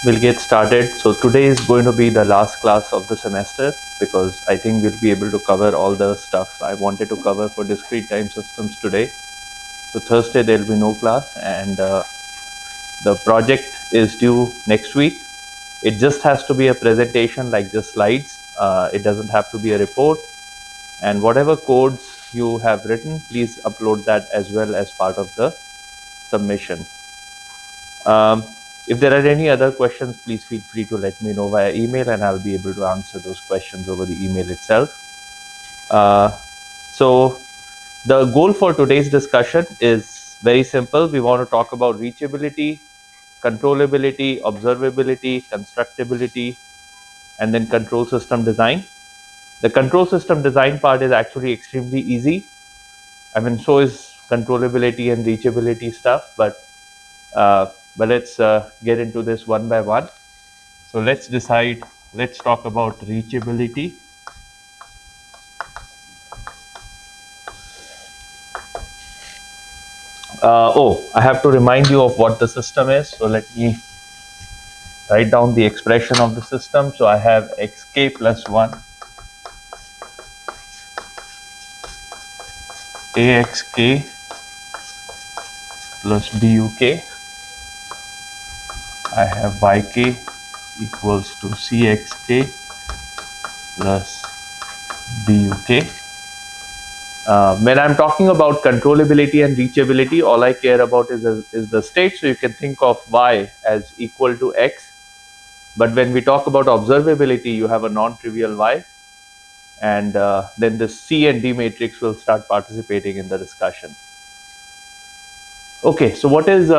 We'll get started. So today is going to be the last class of the semester because I think we'll be able to cover all the stuff I wanted to cover for discrete time systems today. So Thursday there will be no class, and the project is due next week. It just has to be a presentation like just slides. It doesn't have to be a report. And whatever codes you have written, please upload that as well as part of the submission. If there are any other questions, please feel free to let me know via email, and I'll be able to answer those questions over the email itself. So the goal for today's discussion is very simple. We want to talk about reachability, controllability, observability, constructability, and then control system design. The control system design part is actually extremely easy. I mean, so is controllability and reachability stuff, but let's get into this one by one. So let's talk about reachability. I have to remind you of what the system is. So let me write down the expression of the system. So I have xk plus 1, axk plus buk. I have yk equals to cxk plus buk. When I'm talking about controllability and reachability, all I care about is the state. So you can think of y as equal to x. But when we talk about observability, you have a non-trivial y. And then the C and D matrix will start participating in the discussion. Okay, so what is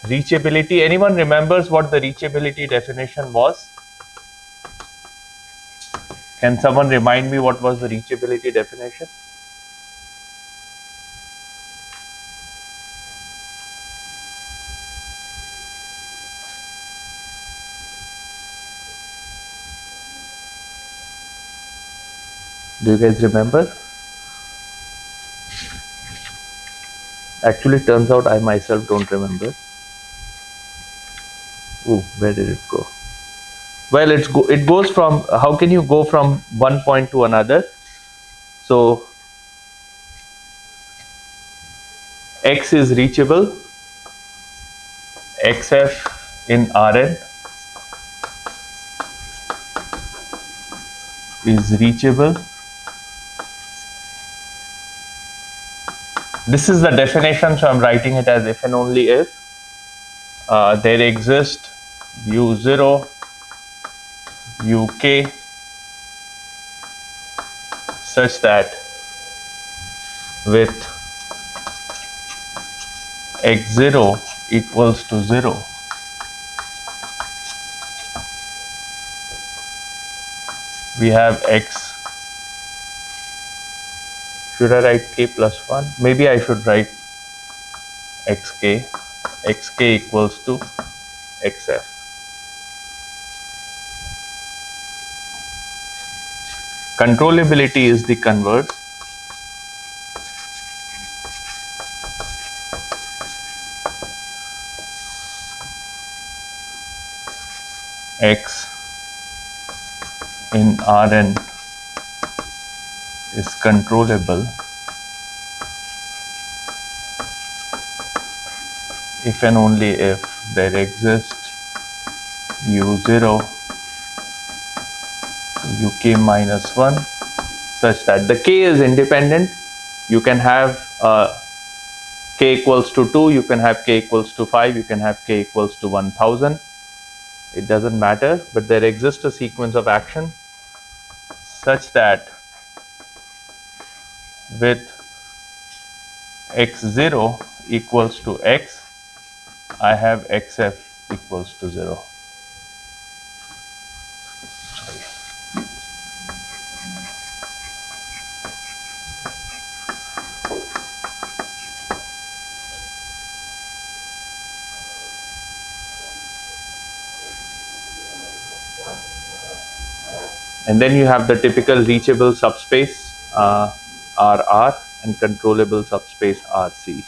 reachability? Anyone remembers what the reachability definition was? Can someone remind me what was the reachability definition? Do you guys remember? Actually, turns out I myself don't remember. Ooh, where did it go? Well, it goes from, how can you go from one point to another? So X is reachable, XF in Rn is reachable. This is the definition, so I'm writing it as if and only if there exist U0, UK such that with x0 equals to 0, we have x. Should I write k plus 1? Maybe I should write xk. xk equals to xf. Controllability is the converse. X in Rn is controllable if and only if there exists U0 to UK minus 1 such that the k is independent. You can have k equals to 2, you can have k equals to 5, you can have k equals to 1000. It doesn't matter, but there exists a sequence of action such that with x0 equals to x, I have xf equals to 0. And then you have the typical reachable subspace RR and controllable subspace RC.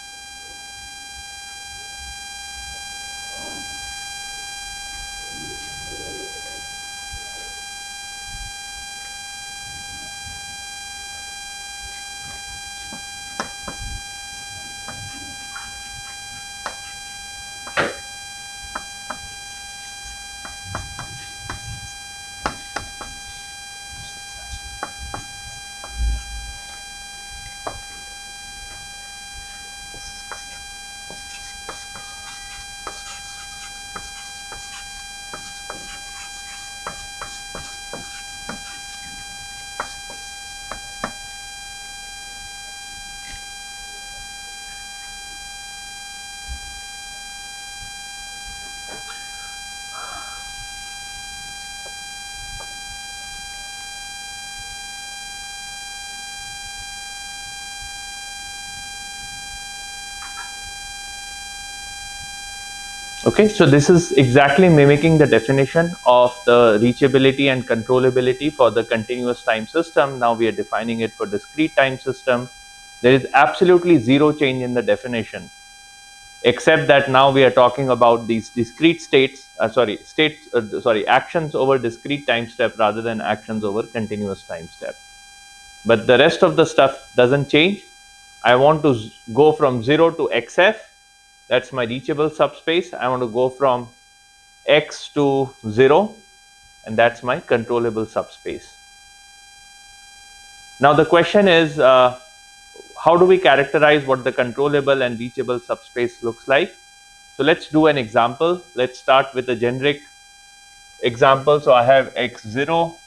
Okay, so this is exactly mimicking the definition of the reachability and controllability for the continuous time system. Now we are defining it for discrete time system. There is absolutely zero change in the definition, except that now we are talking about these discrete actions over discrete time step rather than actions over continuous time step. But the rest of the stuff doesn't change. I want to go from 0 to xf, that's my reachable subspace. I want to go from x to 0, and that's my controllable subspace. Now the question is, how do we characterize what the controllable and reachable subspace looks like? So let's do an example. Let's start with a generic example. So I have x0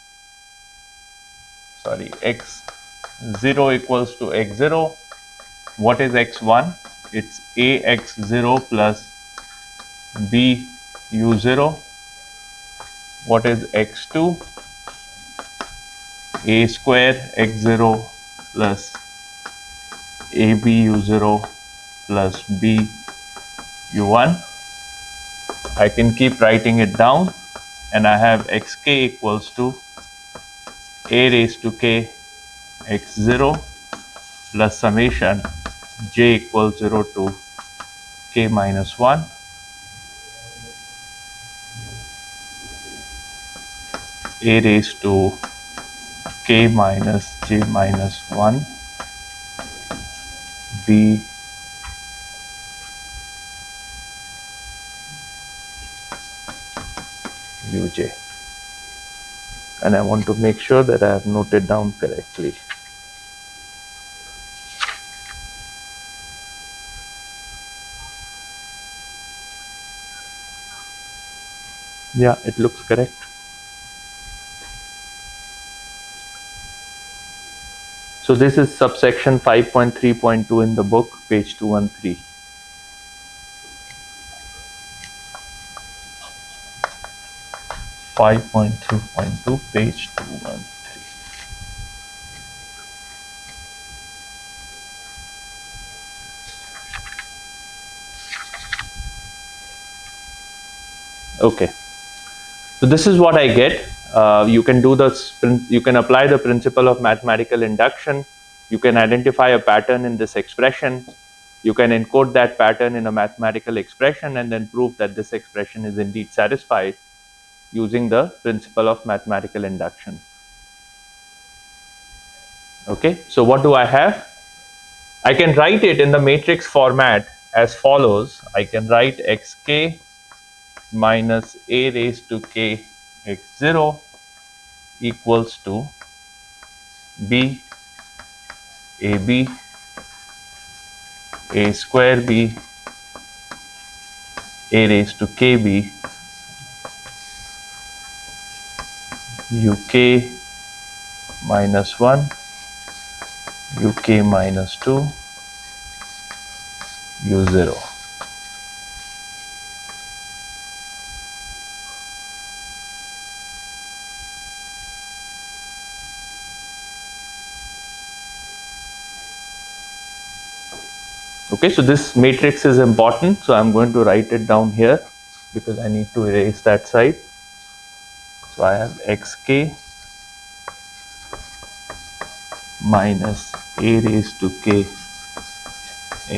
equals to x0. What is x1? It's ax0 plus b u0. What is x2? A square x0 plus ab u0 plus b u1. I can keep writing it down, and I have xk equals to a raised to k x0 plus summation j equals 0 to k minus 1 a raised to k minus j minus 1 b uj. And I want to make sure that I have noted down correctly. Yeah, it looks correct. So this is subsection 5.3.2 in the book, page 213. Page 213. Okay, so this is what I get. You can apply the principle of mathematical induction. You can identify a pattern in this expression. You can encode that pattern in a mathematical expression and then prove that this expression is indeed satisfied using the principle of mathematical induction. Okay, so what do I have? I can write it in the matrix format as follows. I can write xk minus a raised to k x0 equals to b ab a square b a raised to kb uk minus 1 uk minus 2 u0. Okay, so this matrix is important, so I'm going to write it down here because I need to erase that side. So I have xk minus a raised to k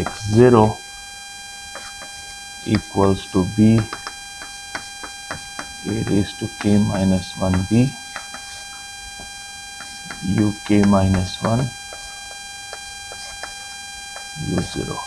x0 equals to b a raised to k minus 1b uk minus 1 u0.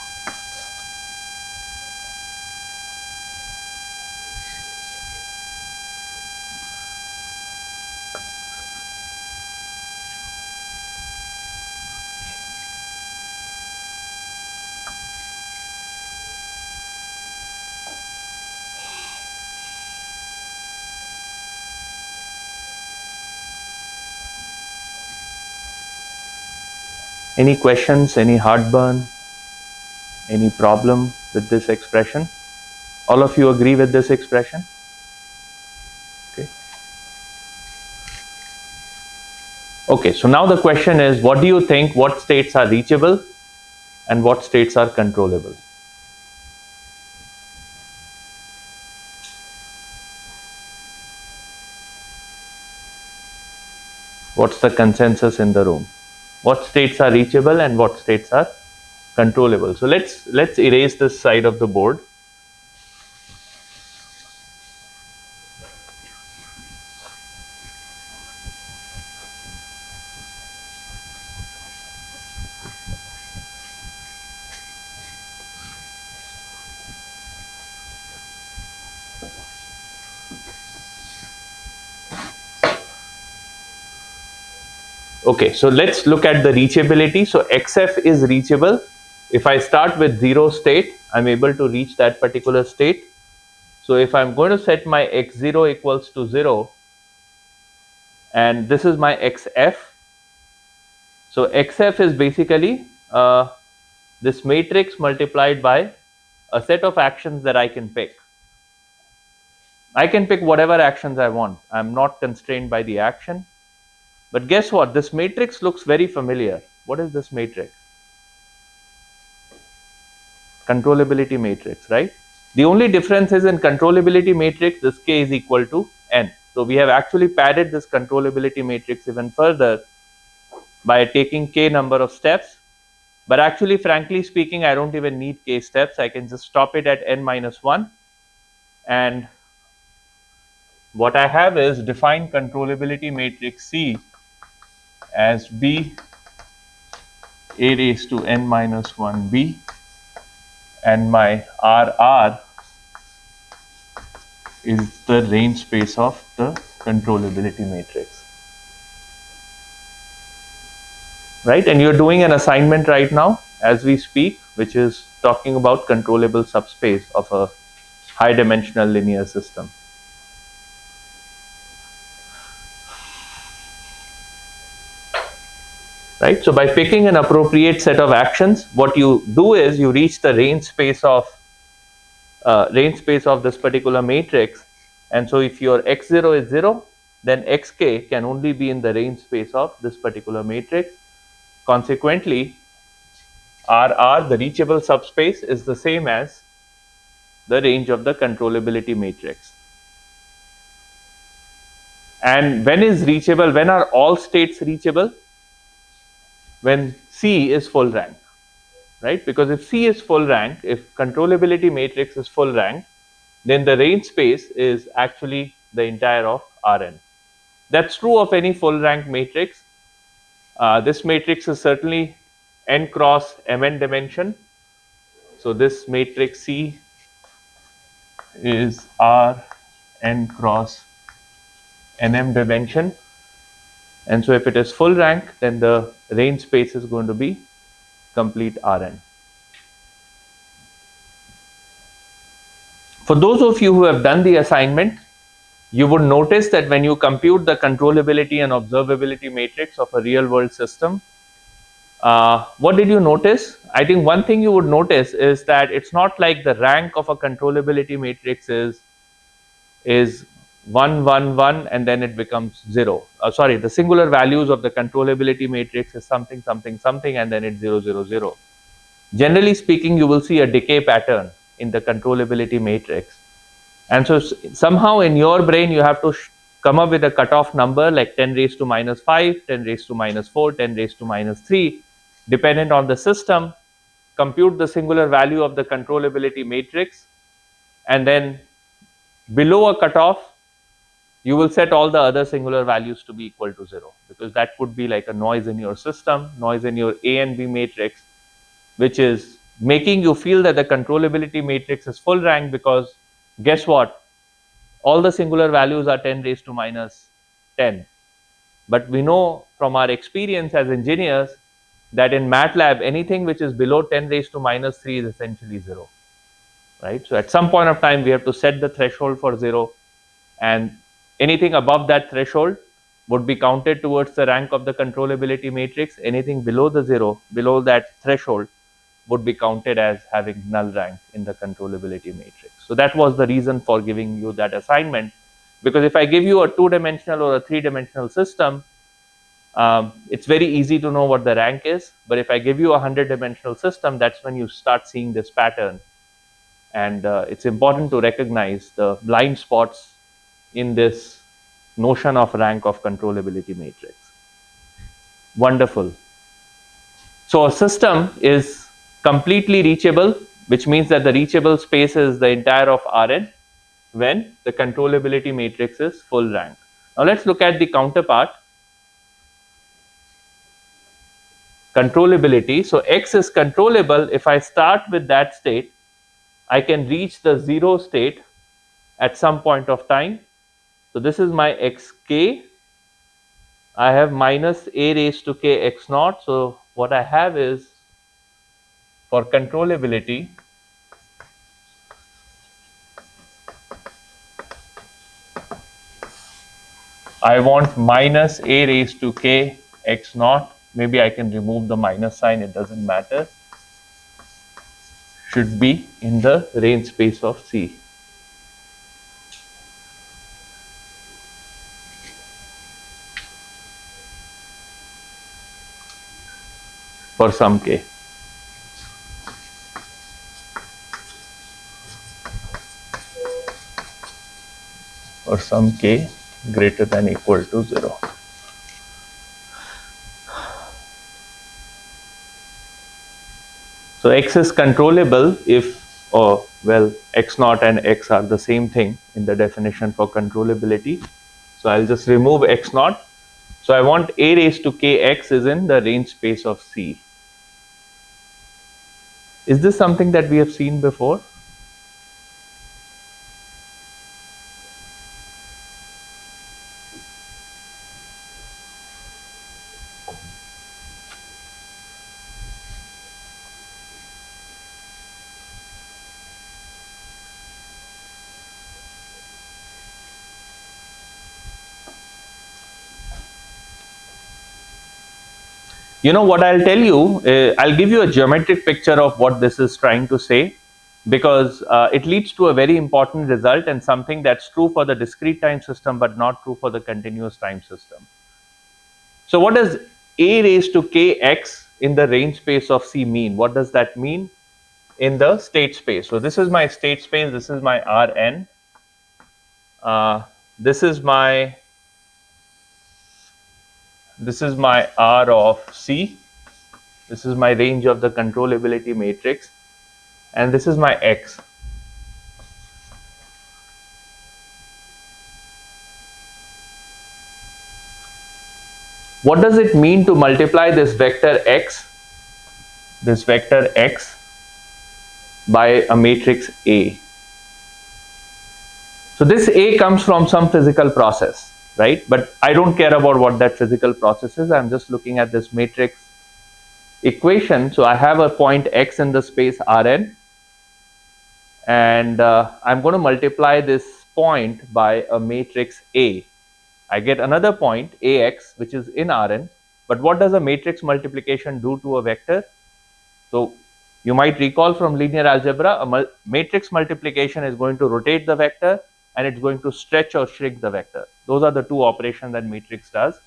Any questions, any heartburn, any problem with this expression? All of you agree with this expression? Okay. Okay, so now the question is, what do you think, what states are reachable and what states are controllable? What's the consensus in the room? What states are reachable and what states are controllable? So let's erase this side of the board. Okay, so let's look at the reachability. So XF is reachable. If I start with 0 state, I'm able to reach that particular state. So if I'm going to set my X0 equals to 0, and this is my XF. So XF is basically this matrix multiplied by a set of actions that I can pick. I can pick whatever actions I want. I'm not constrained by the action. But guess what? This matrix looks very familiar. What is this matrix? Controllability matrix, right? The only difference is in controllability matrix, this k is equal to n. So we have actually padded this controllability matrix even further by taking k number of steps. But actually, frankly speaking, I don't even need k steps. I can just stop it at n minus 1. And what I have is define controllability matrix C as B a raised to n minus 1 B, and my RR is the range space of the controllability matrix. Right, and you're doing an assignment right now as we speak, which is talking about controllable subspace of a high dimensional linear system. Right, so by picking an appropriate set of actions, what you do is you reach the range space of this particular matrix. And so if your x0 is 0, then xk can only be in the range space of this particular matrix. Consequently, RR, the reachable subspace, is the same as the range of the controllability matrix. And when is reachable? When are all states reachable? When C is full rank, right? Because if C is full rank, if controllability matrix is full rank, then the range space is actually the entire of Rn. That's true of any full rank matrix. This matrix is certainly n cross mn dimension. So this matrix C is R n cross nm dimension. And so if it is full rank, then the range space is going to be complete Rn. For those of you who have done the assignment, you would notice that when you compute the controllability and observability matrix of a real world system, what did you notice? I think one thing you would notice is that it's not like the rank of a controllability matrix is 1, 1, 1, and then it becomes 0. Sorry, the singular values of the controllability matrix is something, something, something, and then it's 0, 0, 0. Generally speaking, you will see a decay pattern in the controllability matrix. And so somehow in your brain, you have to come up with a cutoff number like 10 raised to minus 5, 10 raised to minus 4, 10 raised to minus 3, dependent on the system, compute the singular value of the controllability matrix, and then below a cutoff, you will set all the other singular values to be equal to 0, because that could be like a noise in your system, noise in your A and B matrix, which is making you feel that the controllability matrix is full rank, because guess what? All the singular values are 10 raised to minus 10. But we know from our experience as engineers that in MATLAB, anything which is below 10 raised to minus 3 is essentially 0. Right? So at some point of time, we have to set the threshold for 0, and anything above that threshold would be counted towards the rank of the controllability matrix. Anything below the 0, below that threshold, would be counted as having null rank in the controllability matrix. So that was the reason for giving you that assignment, because if I give you a 2-dimensional or a 3-dimensional system, it's very easy to know what the rank is. But if I give you a 100-dimensional system, that's when you start seeing this pattern. And it's important to recognize the blind spots in this notion of rank of controllability matrix. Wonderful. So a system is completely reachable, which means that the reachable space is the entire of Rn when the controllability matrix is full rank. Now let's look at the counterpart, controllability. So X is controllable. If I start with that state, I can reach the zero state at some point of time. So this is my xk. I have minus a raised to k x naught. So what I have is, for controllability, I want minus a raised to k x naught. Maybe I can remove the minus sign, it doesn't matter. Should be in the range space of C. For some k. For some k greater than equal to 0. So X is controllable if, well, X naught and X are the same thing in the definition for controllability. So I'll just remove X naught. So I want a raised to kx is in the range space of C. Is this something that we have seen before? You know what I'll tell you, I'll give you a geometric picture of what this is trying to say, because it leads to a very important result and something that's true for the discrete time system but not true for the continuous time system. So what does a raised to kx in the range space of C mean? What does that mean in the state space? So this is my state space, this is my Rn, this is my R of C, this is my range of the controllability matrix, and this is my X. What does it mean to multiply this vector X by a matrix A? So this A comes from some physical process, right? But I don't care about what that physical process is. I'm just looking at this matrix equation. So I have a point X in the space Rn, and I'm going to multiply this point by a matrix A. I get another point Ax, which is in Rn. But what does a matrix multiplication do to a vector? So you might recall from linear algebra, a matrix multiplication is going to rotate the vector and it's going to stretch or shrink the vector. Those are the two operations that matrix does.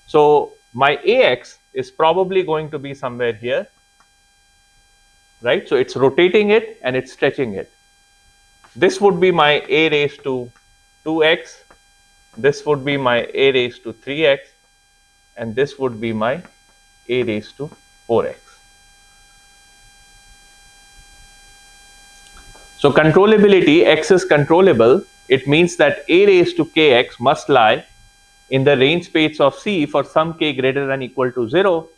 So my Ax is probably going to be somewhere here, right? So it's rotating it and it's stretching it. This would be my a raised to 2x, this would be my a raised to 3x, and this would be my a raised to 4x. So controllability, X is controllable. It means that a raised to kx must lie in the range space of C for some k greater than equal to 0.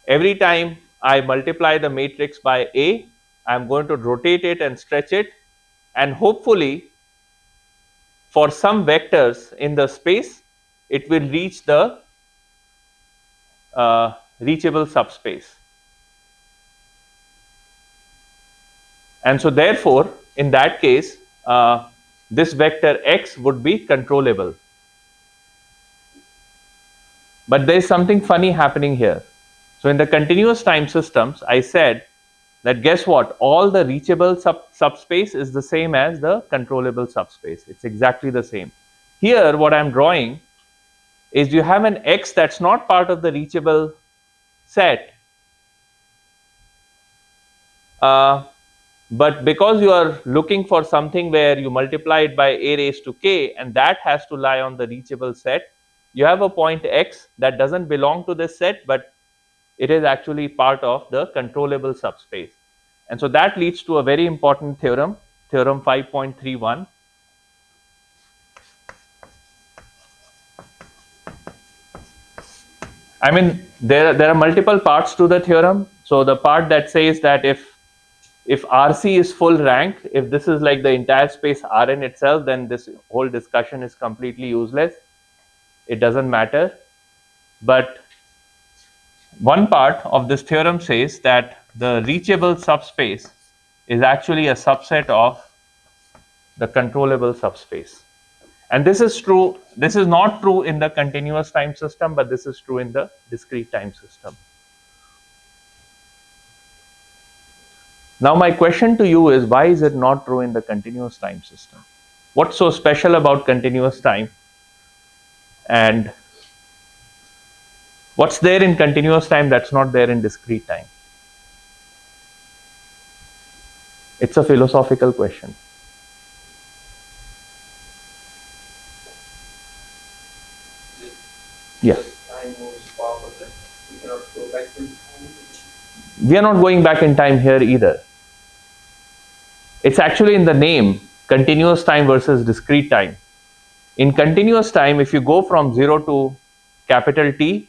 Every time I multiply the matrix by A, I'm going to rotate it and stretch it, and hopefully for some vectors in the space, it will reach the reachable subspace. And so therefore, in that case, this vector X would be controllable. But there is something funny happening here. So in the continuous time systems, I said that guess what? All the reachable subspace is the same as the controllable subspace. It's exactly the same. Here, what I'm drawing is you have an X that's not part of the reachable set, but because you are looking for something where you multiply it by a raised to k and that has to lie on the reachable set, you have a point X that doesn't belong to this set, but it is actually part of the controllable subspace. And so that leads to a very important theorem, theorem 5.31. I mean, there are multiple parts to the theorem. So the part that says that if RC is full rank, if this is like the entire space Rn itself, then this whole discussion is completely useless. It doesn't matter. But one part of this theorem says that the reachable subspace is actually a subset of the controllable subspace. And this is true. This is not true in the continuous time system, but this is true in the discrete time system. Now, my question to you is, why is it not true in the continuous time system? What's so special about continuous time? And what's there in continuous time that's not there in discrete time? It's a philosophical question. Yeah. Time moves forward. We cannot go back in time. We are not going back in time here either. It's actually in the name, continuous time versus discrete time. In continuous time, if you go from 0 to capital T,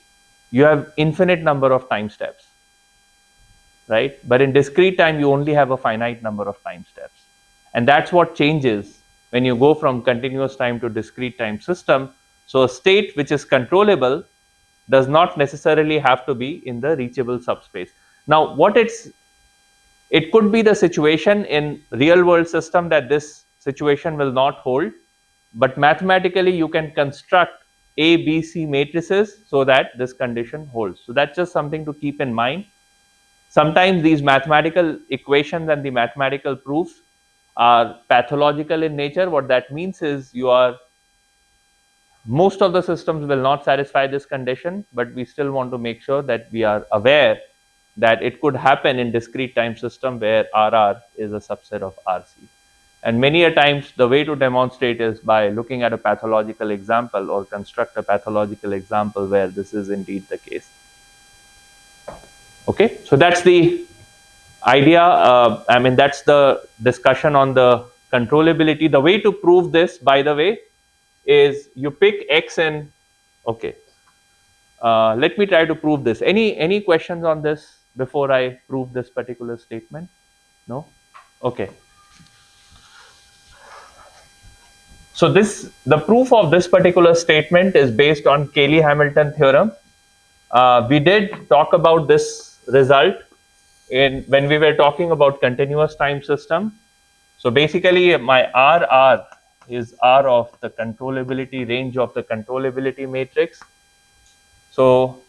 you have infinite number of time steps, right? But in discrete time, you only have a finite number of time steps. And that's what changes when you go from continuous time to discrete time system. So a state which is controllable does not necessarily have to be in the reachable subspace. Now, it could be the situation in real world system that this situation will not hold, but mathematically you can construct A, B, C matrices so that this condition holds. So that's just something to keep in mind. Sometimes these mathematical equations and the mathematical proofs are pathological in nature. What that means is most of the systems will not satisfy this condition, but we still want to make sure that we are aware that it could happen in discrete time system where RR is a subset of RC. And many a times the way to demonstrate is by looking at a pathological example or construct a pathological example where this is indeed the case. Okay, so that's the idea. I mean, that's the discussion on the controllability. The way to prove this, by the way, is you pick X and okay. Let me try to prove this. Any questions on this before I prove this particular statement? No? Okay. So the proof of this particular statement is based on Cayley-Hamilton theorem. We did talk about this result when we were talking about continuous time system. So basically my RR is R of the controllability range of the controllability matrix. So,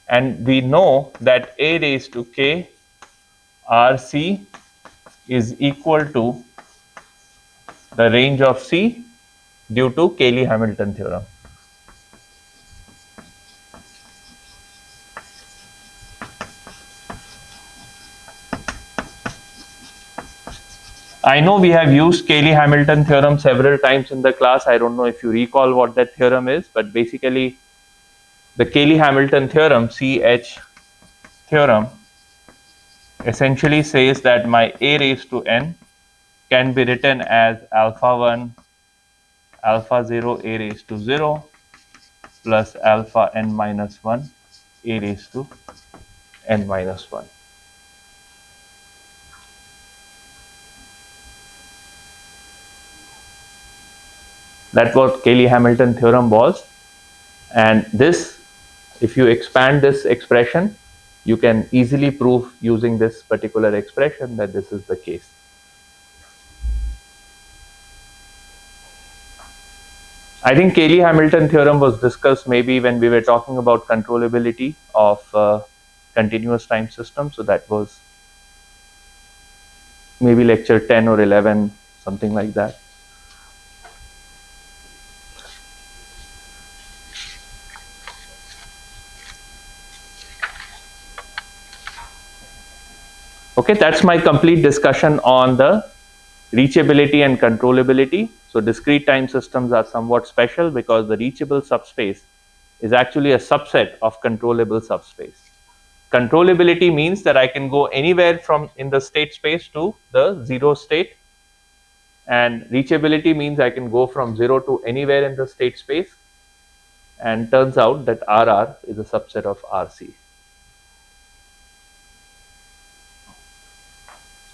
and we know that A raised to K RC is equal to the range of C due to Cayley-Hamilton theorem. I know we have used Cayley-Hamilton theorem several times in the class. I don't know if you recall what that theorem is, but basically the Cayley-Hamilton theorem, CH theorem, essentially says that my A raised to N can be written as alpha 1, alpha 0, A raised to 0 plus alpha n minus 1, A raised to n minus 1. That's what Cayley-Hamilton theorem was. And this, if you expand this expression, you can easily prove using this particular expression that this is the case. I think Cayley-Hamilton theorem was discussed maybe when we were talking about controllability of continuous time system. So that was maybe lecture 10 or 11, something like that. Okay, that's my complete discussion on the Reachability and controllability. So discrete time systems are somewhat special because the reachable subspace is actually a subset of controllable subspace. Controllability means that I can go anywhere from in the state space to the zero state, and reachability means I can go from zero to anywhere in the state space, and turns out that RR is a subset of RC.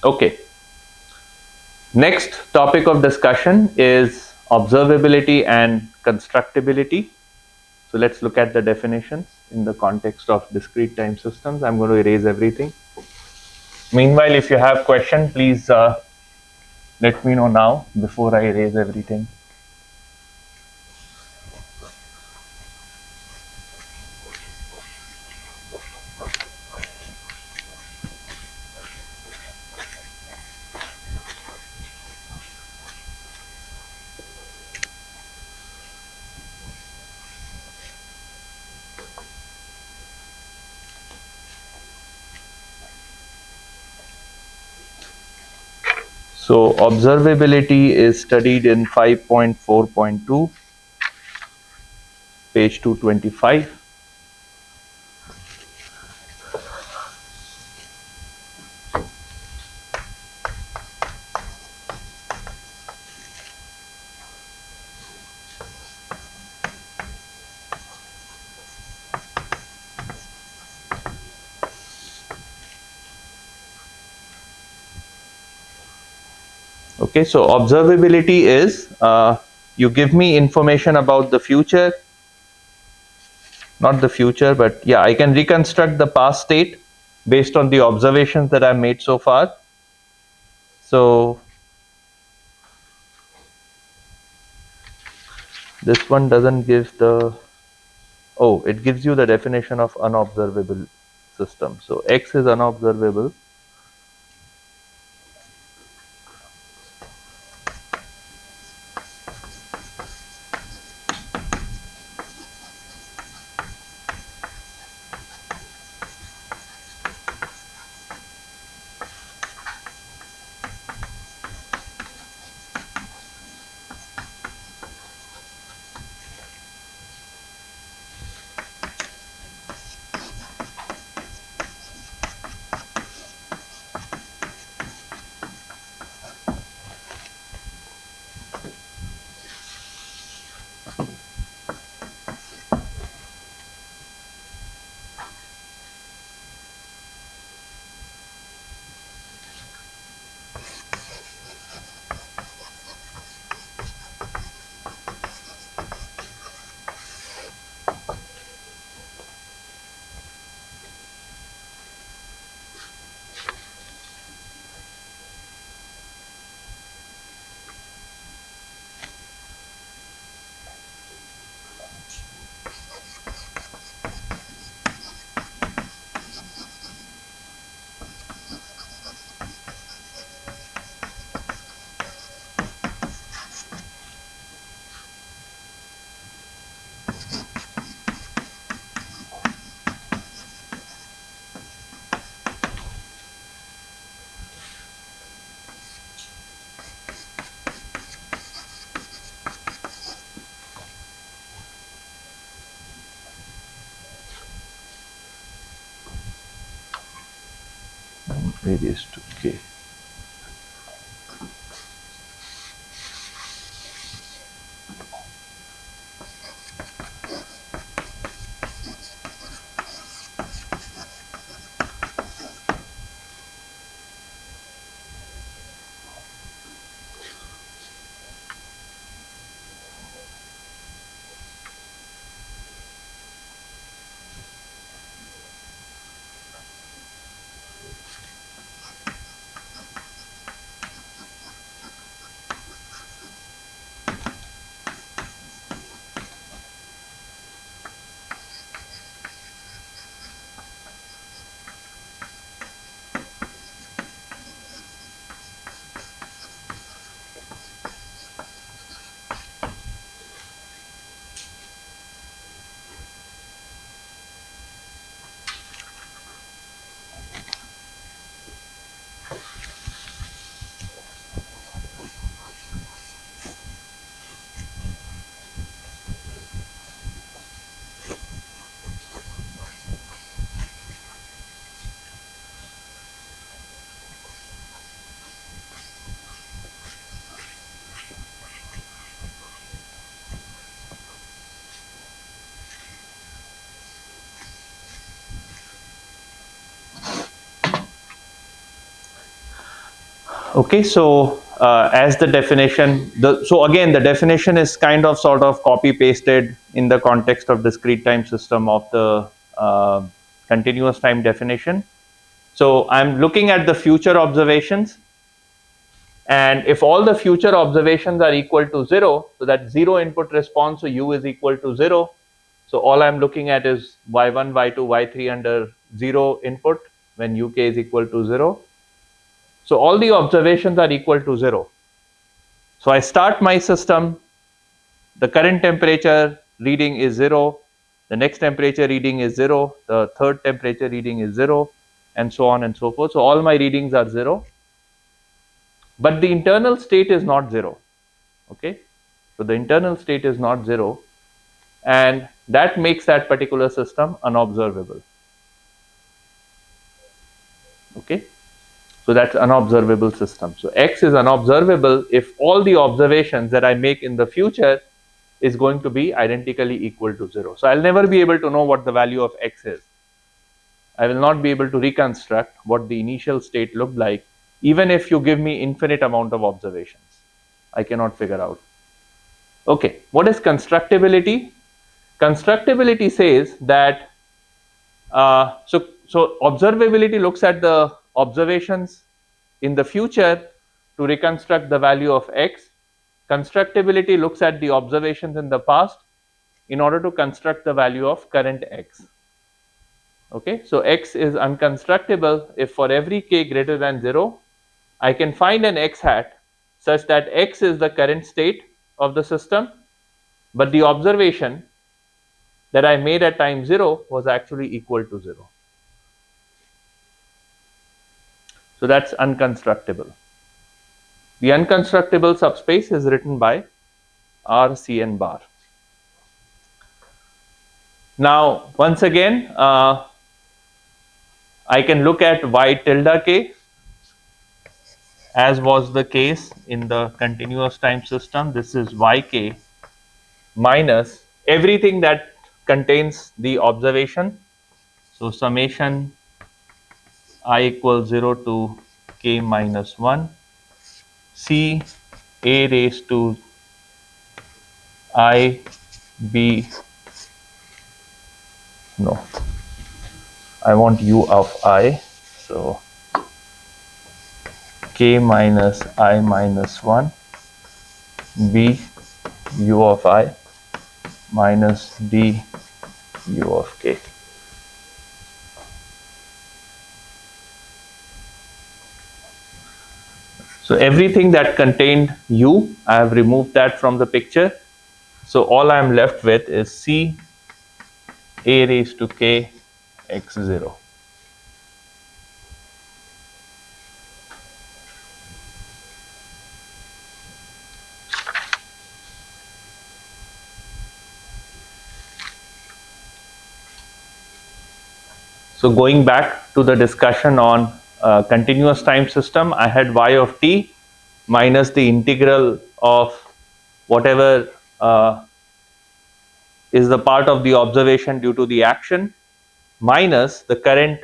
Okay, next topic of discussion is observability and constructability. So let's look at the definitions in the context of discrete time systems. I'm going to erase everything. Meanwhile, if you have question, please let me know now before I erase everything. So observability is studied in 5.4.2, page 225. Okay, so observability is you give me information about the future, not the future, but yeah, I can reconstruct the past state based on the observations that I've made so far. So this one doesn't give the, oh, it gives you the definition of unobservable system. So X is unobservable. Radius to K. Okay, so as the definition, so again, the definition is kind of sort of copy pasted in the context of discrete time system of the continuous time definition. So I'm looking at the future observations, and if all the future observations are equal to 0, so that 0 input response, so u is equal to 0. So all I'm looking at is y1, y2, y3 under 0 input when uk is equal to 0. So all the observations are equal to 0. So I start my system, the current temperature reading is 0, the next temperature reading is 0, the third temperature reading is 0, and so on and so forth. So all my readings are 0, but the internal state is not 0. Okay, so the internal state is not 0, and that makes that particular system unobservable. Okay, so that's unobservable system. So X is unobservable if all the observations that I make in the future is going to be identically equal to 0. So I'll never be able to know what the value of X is. I will not be able to reconstruct what the initial state looked like, even if you give me infinite amount of observations. I cannot figure out. Okay, what is constructability? Constructability says that so observability looks at the observations in the future to reconstruct the value of X. Constructability looks at the observations in the past in order to construct the value of current X. Okay, so X is unconstructible if for every k greater than 0, I can find an X hat such that X is the current state of the system, but the observation that I made at time 0 was actually equal to 0. So that's unconstructible. The unconstructible subspace is written by RCN bar. Now, once again, I can look at y tilde k as was the case in the continuous time system. This is yk minus everything that contains the observation. So summation I equals 0 to k minus 1 c a raised to I b, no, I want u of I, so k minus I minus 1 b u of I minus d u of k. So everything that contained u, I have removed that from the picture. So all I am left with is c a raised to k x0. So going back to the discussion on continuous time system, I had y of t minus the integral of whatever is the part of the observation due to the action minus the current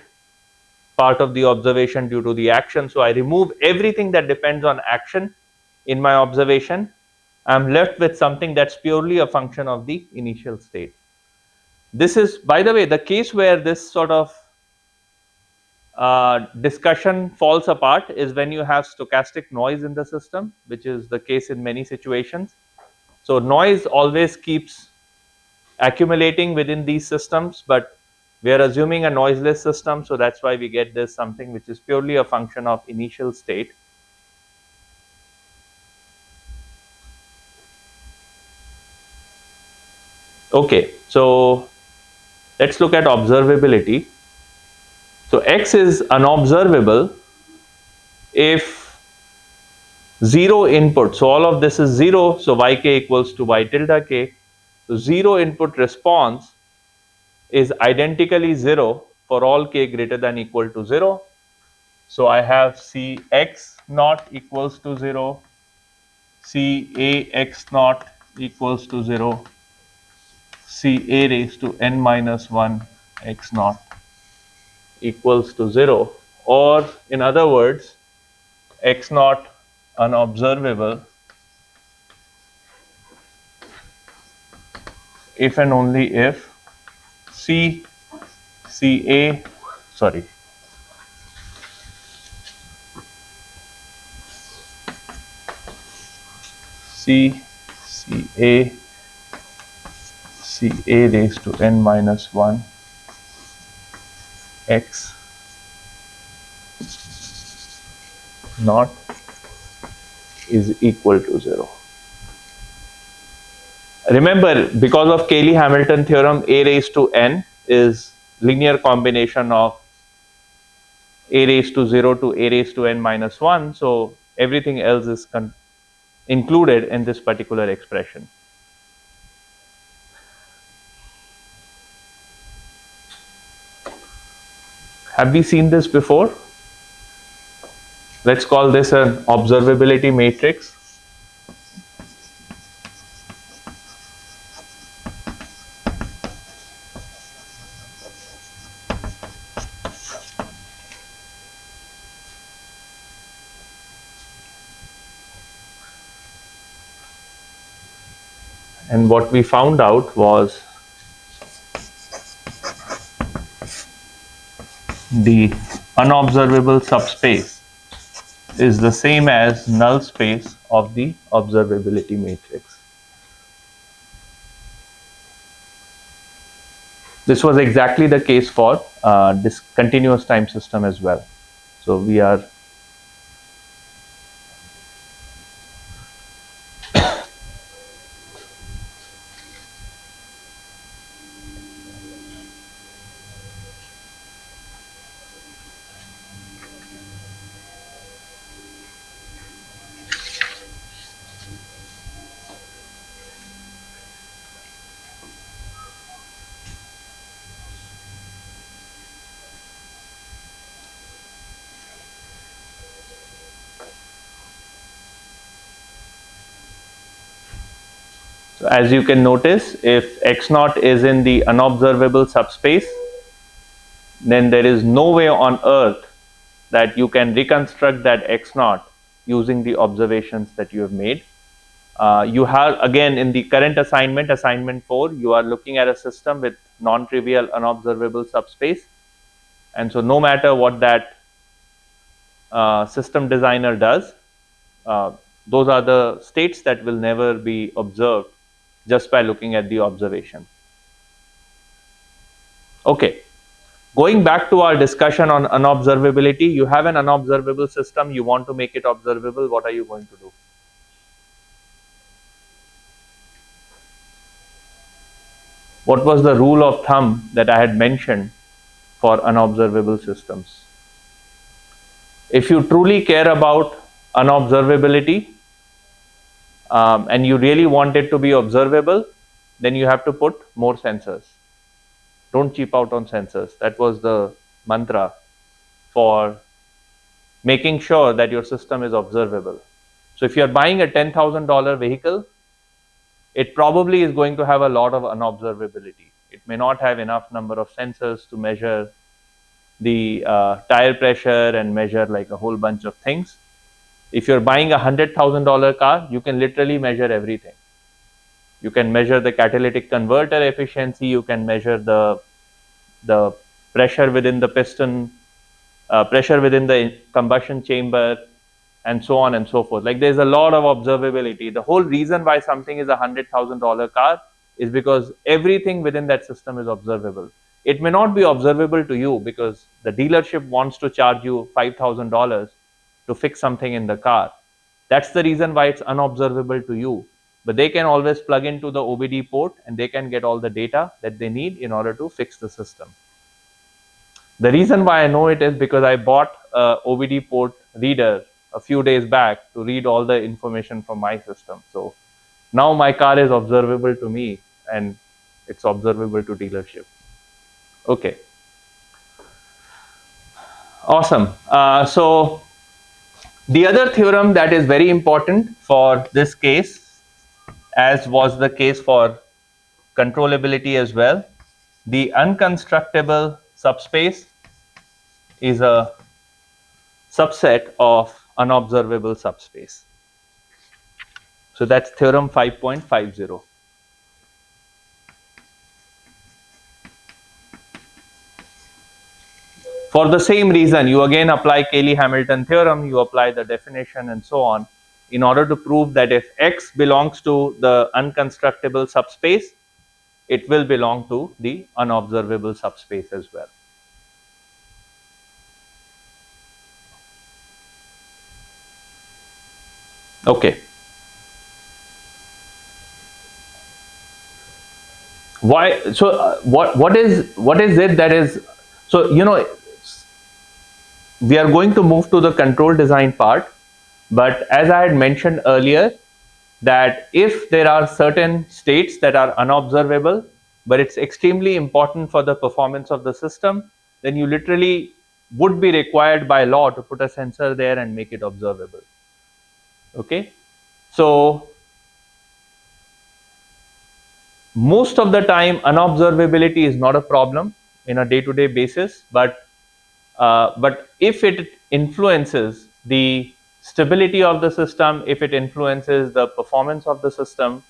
part of the observation due to the action. So I remove everything that depends on action in my observation. I'm left with something that's purely a function of the initial state. This is, by the way, the case where this sort of discussion falls apart is when you have stochastic noise in the system, which is the case in many situations. So noise always keeps accumulating within these systems, but we are assuming a noiseless system, so that's why we get this something which is purely a function of initial state. Okay, so let's look at observability. So X is unobservable if 0 input, so all of this is 0, so yk equals to y tilde k. So 0 input response is identically 0 for all k greater than equal to 0. So I have C x naught equals to 0, C a x naught equals to 0, C a raised to n minus 1 x naught equals to 0, or in other words, x naught unobservable if and only if C CA sorry C CA CA raised to n minus 1 x naught is equal to 0. Remember, because of Cayley-Hamilton theorem, a raised to n is linear combination of a raised to 0 to a raised to n minus 1. So everything else is included in this particular expression. Have we seen this before? Let's call this an observability matrix. And what we found out was the unobservable subspace is the same as null space of the observability matrix. This was exactly the case for this continuous time system as well. So we are so as you can notice, if x naught is in the unobservable subspace, then there is no way on earth that you can reconstruct that x naught using the observations that you have made. You have, again, in the current assignment, assignment 4, you are looking at a system with non-trivial unobservable subspace. And so no matter what that system designer does, those are the states that will never be observed just by looking at the observation. Okay. Going back to our discussion on unobservability, you have an unobservable system, you want to make it observable, what are you going to do? What was the rule of thumb that I had mentioned for unobservable systems? If you truly care about unobservability and you really want it to be observable, then you have to put more sensors. Don't cheap out on sensors. That was the mantra for making sure that your system is observable. So if you're buying a $10,000 vehicle, it probably is going to have a lot of unobservability. It may not have enough number of sensors to measure the tire pressure and measure like a whole bunch of things. If you're buying a $100,000 car, you can literally measure everything. You can measure the catalytic converter efficiency, you can measure the pressure within the piston, pressure within the combustion chamber, and so on and so forth. Like there's a lot of observability. The whole reason why something is a $100,000 car is because everything within that system is observable. It may not be observable to you because the dealership wants to charge you $5,000 to fix something in the car. That's the reason why it's unobservable to you. But they can always plug into the OBD port and they can get all the data that they need in order to fix the system. The reason why I know it is because I bought a OBD port reader a few days back to read all the information from my system. So now my car is observable to me and it's observable to dealership. Okay. Awesome. So the other theorem that is very important for this case, as was the case for controllability as well, the unconstructible subspace is a subset of unobservable subspace. So that's theorem 5.50. For the same reason, you again apply Cayley-Hamilton theorem, you apply the definition and so on in order to prove that if X belongs to the unconstructible subspace, it will belong to the unobservable subspace as well. Okay. Why? So what is it that is? So we are going to move to the control design part, but as I had mentioned earlier, that if there are certain states that are unobservable, but it's extremely important for the performance of the system, then you literally would be required by law to put a sensor there and make it observable. Okay, so most of the time unobservability is not a problem in a day-to-day basis, but if it influences the stability of the system, if it influences the performance of the system,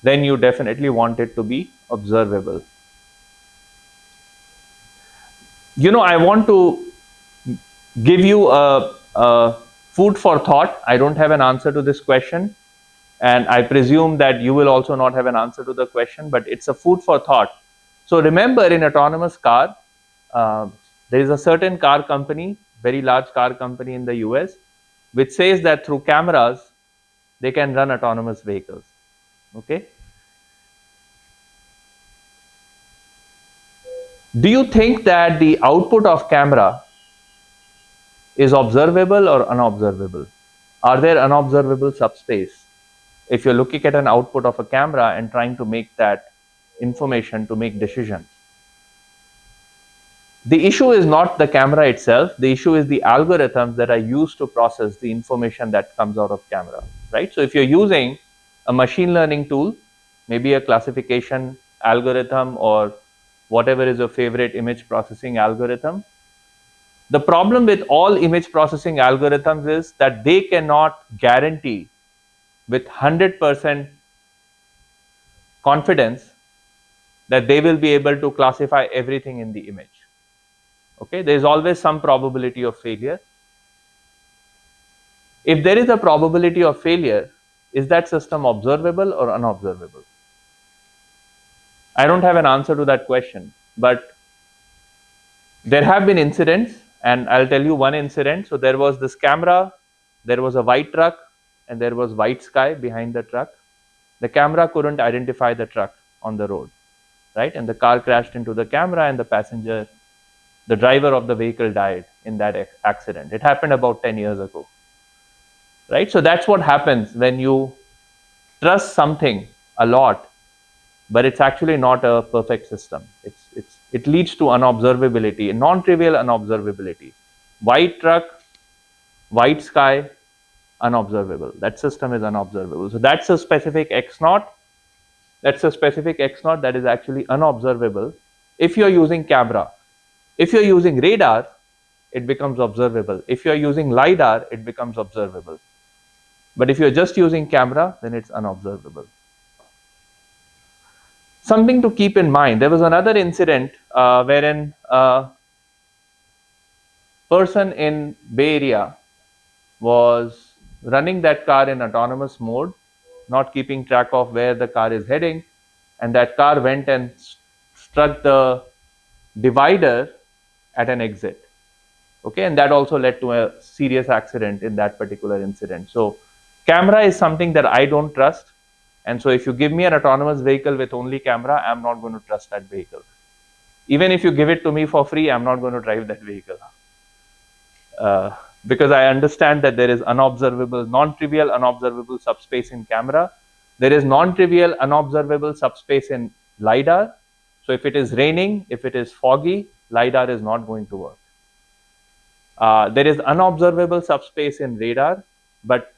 then you definitely want it to be observable. I want to give you a food for thought. I don't have an answer to this question, and I presume that you will also not have an answer to the question, but it's a food for thought. So remember, in autonomous car, there is a certain car company, very large car company in the US, which says that through cameras, they can run autonomous vehicles. Okay. Do you think that the output of camera is observable or unobservable? Are there unobservable subspace? If you're looking at an output of a camera and trying to make that information to make decisions. The issue is not the camera itself, the issue is the algorithms that are used to process the information that comes out of camera, right? So if you're using a machine learning tool, maybe a classification algorithm or whatever is your favorite image processing algorithm, the problem with all image processing algorithms is that they cannot guarantee with 100% confidence that they will be able to classify everything in the image. Okay, there is always some probability of failure. If there is a probability of failure, is that system observable or unobservable? I don't have an answer to that question, but there have been incidents, and I'll tell you one incident. So there was this camera, there was a white truck, and there was white sky behind the truck. The camera couldn't identify the truck on the road, right? And the car crashed into the camera, and the passenger, the driver of the vehicle, died in that accident. It happened about 10 years ago, right? So that's what happens when you trust something a lot, but it's actually not a perfect system. It leads to unobservability, non-trivial unobservability. White truck, white sky, unobservable. That system is unobservable. So that's a specific X naught. That's a specific X naught that is actually unobservable if you're using camera. If you're using radar, it becomes observable. If you're using LiDAR, it becomes observable. But if you're just using camera, then it's unobservable. Something to keep in mind, there was another incident wherein a person in Bay Area was running that car in autonomous mode, not keeping track of where the car is heading, and that car went and struck the divider at an exit. Okay, and that also led to a serious accident in that particular incident. So camera is something that I don't trust, and so if you give me an autonomous vehicle with only camera, I'm not going to trust that vehicle. Even if you give it to me for free, I'm not going to drive that vehicle. Because I understand that there is unobservable, non-trivial unobservable subspace in camera. There is non-trivial unobservable subspace in LiDAR. So if it is raining, if it is foggy, LiDAR is not going to work. There is unobservable subspace in radar, but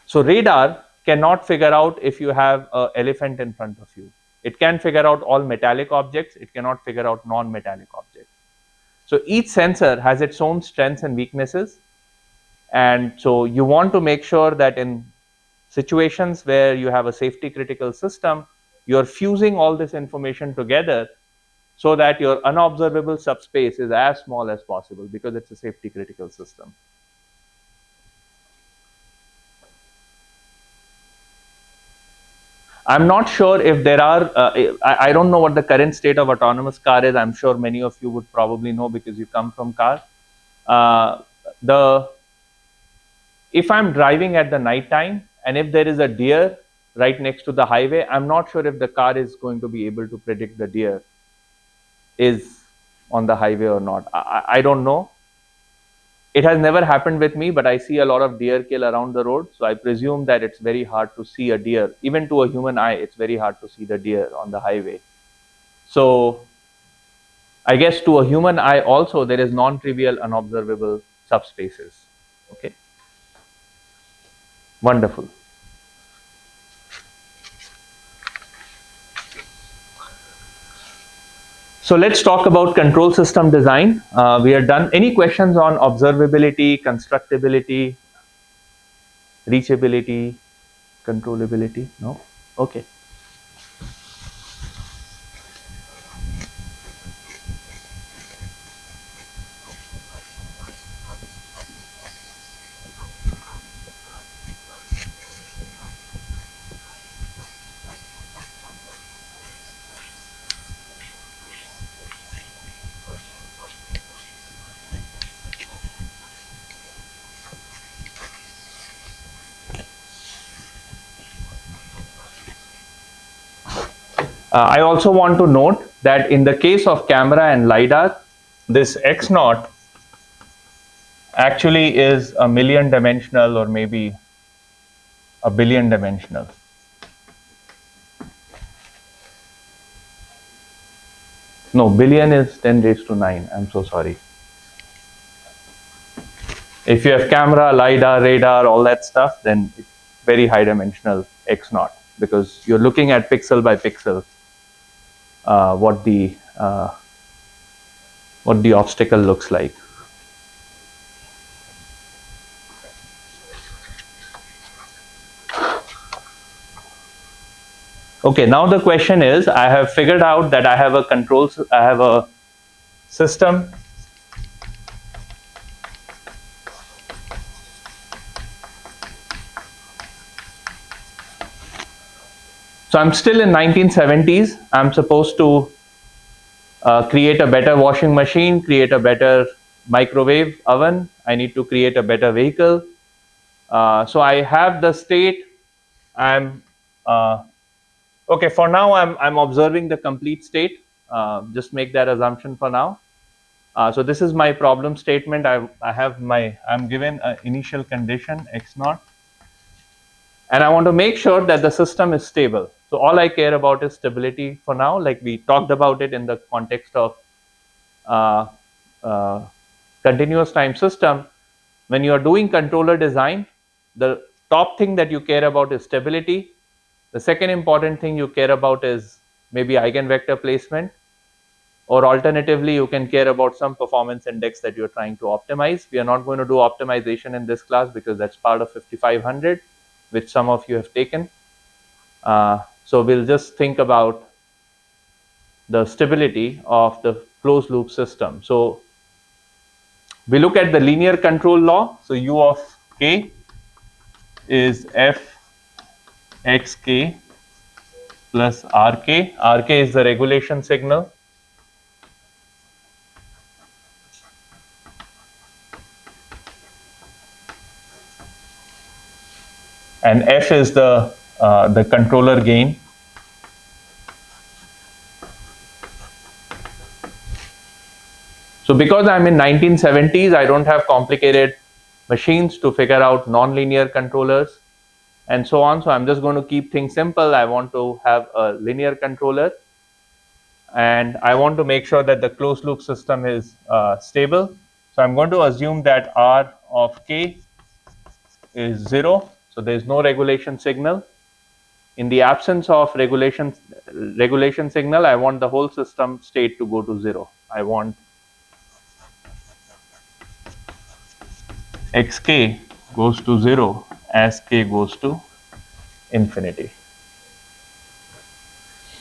so radar cannot figure out if you have an elephant in front of you. It can figure out all metallic objects. It cannot figure out non-metallic objects. So each sensor has its own strengths and weaknesses. And so you want to make sure that in situations where you have a safety critical system, you're fusing all this information together so that your unobservable subspace is as small as possible because it's a safety critical system. I'm not sure if there are, I don't know what the current state of autonomous car is. I'm sure many of you would probably know because you come from car. The If I'm driving at the night time and if there is a deer right next to the highway, I'm not sure if the car is going to be able to predict the deer is on the highway or not. I don't know. It has never happened with me, but I see a lot of deer kill around the road. So I presume that it's very hard to see a deer. Even to a human eye, it's very hard to see the deer on the highway. So I guess to a human eye also, there is non-trivial unobservable subspaces. Okay, wonderful. So let's talk about control system design. We are done. Any questions on observability, constructability, reachability, controllability? No? Okay. I also want to note that in the case of camera and LiDAR, this X naught actually is a million dimensional or maybe a billion dimensional. No, billion is 10 raised to 9. I'm so sorry. If you have camera, LiDAR, radar, all that stuff, then it's very high dimensional X naught because you're looking at pixel by pixel what the obstacle looks like. Okay, now the question is, I have figured out that I have a system so I'm still in 1970s. I'm supposed to create a better washing machine, create a better microwave oven. I need to create a better vehicle. So I have the state. I'm okay. For now, I'm observing the complete state. Just make that assumption for now. So this is my problem statement. I'm given an initial condition X naught, and I want to make sure that the system is stable. So all I care about is stability for now. Like we talked about it in the context of uh, uh, continuous time system. When you are doing controller design, the top thing that you care about is stability. The second important thing you care about is maybe eigenvector placement, or alternatively, you can care about some performance index that you're trying to optimize. We are not going to do optimization in this class because that's part of 5500, which some of you have taken. So we'll just think about the stability of the closed loop system. So we look at the linear control law. So U of k is f x k plus r k. R k is the regulation signal. And f is the controller gain. So because I'm in 1970s, I don't have complicated machines to figure out nonlinear controllers and so on. So I'm just going to keep things simple. I want to have a linear controller, and I want to make sure that the closed loop system is stable. So I'm going to assume that R of k is 0. So there's no regulation signal. In the absence of regulation signal, I want the whole system state to go to 0. I want xk goes to 0 as k goes to infinity.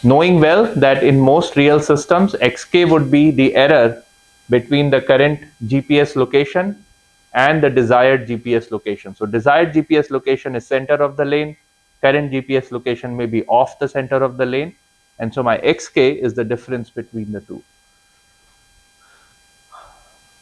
Knowing well that in most real systems, xk would be the error between the current GPS location and the desired GPS location. So desired GPS location is center of the lane, current GPS location may be off the center of the lane, and so my xk is the difference between the two.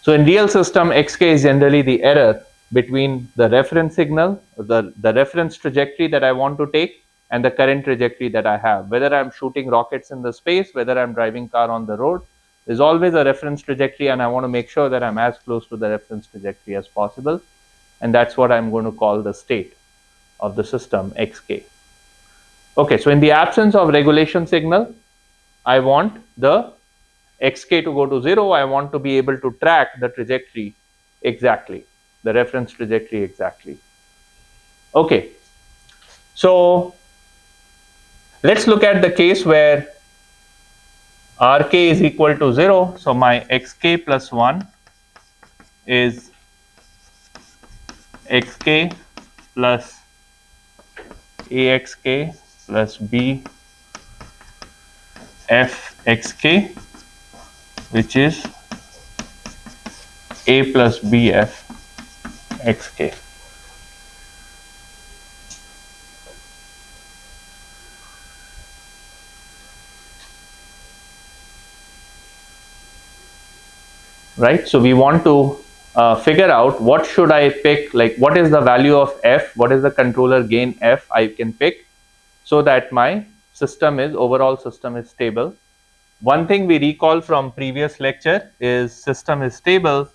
So in real system, xk is generally the error between the reference signal, the reference trajectory that I want to take, and the current trajectory that I have. Whether I'm shooting rockets in the space, whether I'm driving car on the road, there's always a reference trajectory, and I want to make sure that I'm as close to the reference trajectory as possible. And that's what I'm going to call the state of the system, xk. Okay, so in the absence of regulation signal, I want the xk to go to 0, I want to be able to track the trajectory exactly, the reference trajectory exactly. Okay, so let's look at the case where rk is equal to 0. So my xk plus 1 is xk plus axk plus b fxk, which is a plus bf xk. Right, so we want to figure out what should I pick, like what is the value of f, what is the controller gain f I can pick, so that my overall system is stable. One thing we recall from previous lecture is system is stable,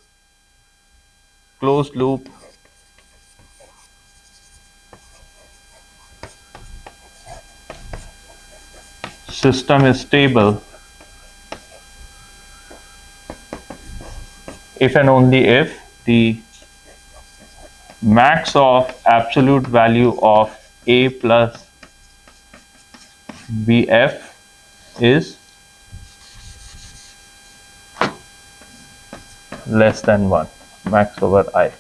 closed loop, system is stable if and only if the max of absolute value of a plus bf is less than 1, max over I.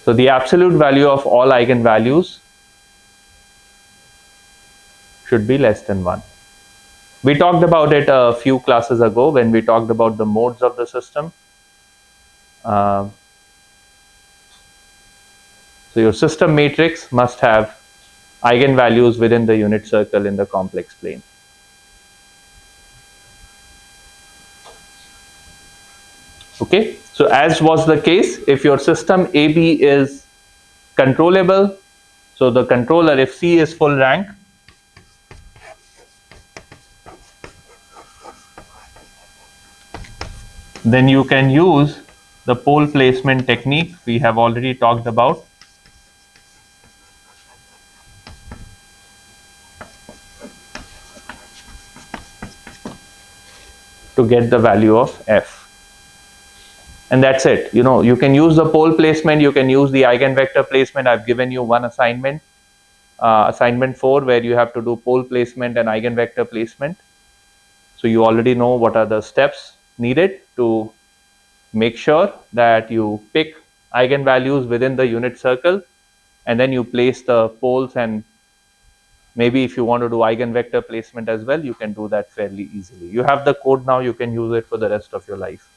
So the absolute value of all eigenvalues should be less than 1. We talked about it a few classes ago when we talked about the modes of the system. So your system matrix must have eigenvalues within the unit circle in the complex plane. Okay, so as was the case, if your system AB is controllable, so the controller, if C is full rank, then you can use the pole placement technique we have already talked about. To get the value of f. And that's it. You can use the pole placement, you can use the eigenvector placement. I've given you one assignment, assignment 4, where you have to do pole placement and eigenvector placement. So you already know what are the steps needed to make sure that you pick eigenvalues within the unit circle, and then you place the poles, and maybe if you want to do eigenvector placement as well, you can do that fairly easily. You have the code now, you can use it for the rest of your life.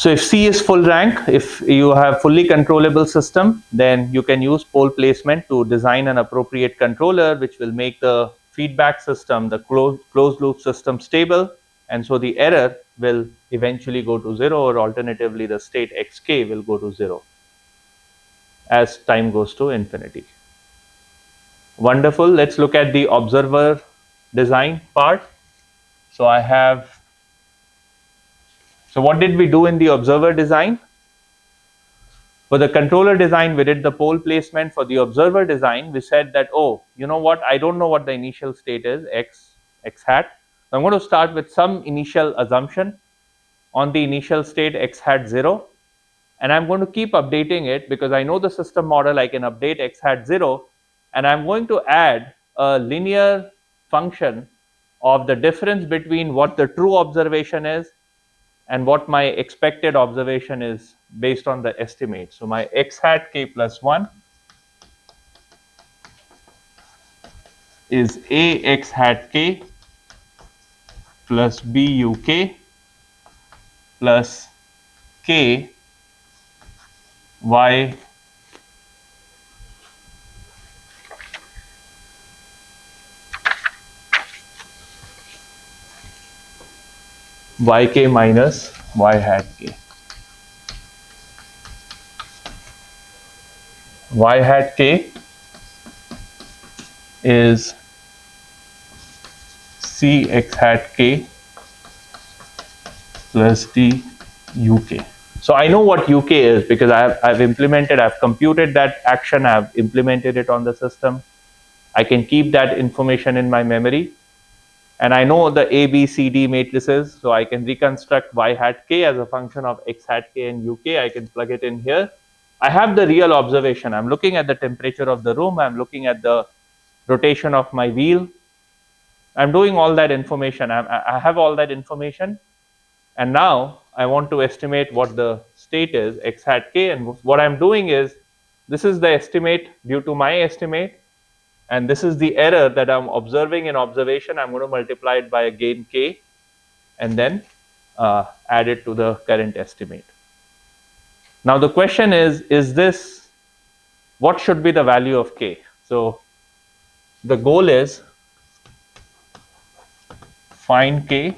So if C is full rank, if you have fully controllable system, then you can use pole placement to design an appropriate controller which will make the feedback system, the closed loop system, stable, and so the error will eventually go to 0, or alternatively the state xk will go to 0 as time goes to infinity. Wonderful. Let's look at the observer design part. So what did we do in the observer design? For the controller design, we did the pole placement. For the observer design, we said that, oh, you know what? I don't know what the initial state is, x hat. I'm going to start with some initial assumption on the initial state x hat 0, and I'm going to keep updating it because I know the system model. I can update x hat 0, and I'm going to add a linear function of the difference between what the true observation is and what my expected observation is based on the estimate. So my x hat k plus 1 is a x hat k plus b u k plus k y yk minus y hat k. Y hat k is c x hat k plus d uk. So I know what uk is because I've computed that action, I've implemented it on the system. I can keep that information in my memory. And I know the A, B, C, D matrices, so I can reconstruct y hat k as a function of x hat k and uk. I can plug it in here. I have the real observation. I'm looking at the temperature of the room. I'm looking at the rotation of my wheel. I'm doing all that information. I have all that information. And now I want to estimate what the state is, x hat k. And what I'm doing is, this is the estimate due to my estimate. And this is the error that I'm observing in observation. I'm going to multiply it by a gain k and then add it to the current estimate. Now the question is this, what should be the value of k? So the goal is find k.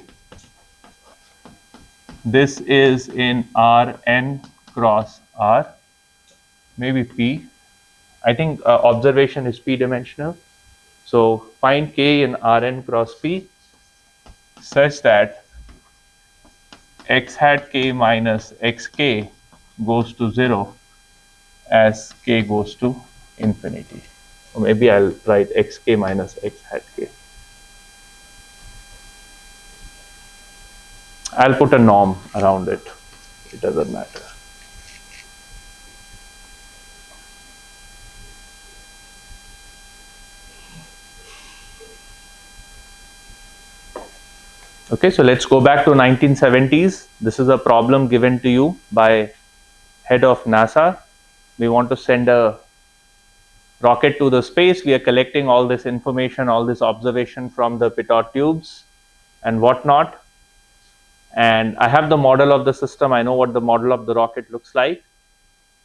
This is in Rn cross R, maybe P. I think observation is P dimensional. So find k in Rn cross P such that x hat k minus xk goes to 0 as k goes to infinity. Or maybe I'll write xk minus x hat k. I'll put a norm around it. It doesn't matter. Okay, so let's go back to 1970s. This is a problem given to you by head of NASA. We want to send a rocket to the space. We are collecting all this information, all this observation from the pitot tubes and whatnot. And I have the model of the system. I know what the model of the rocket looks like.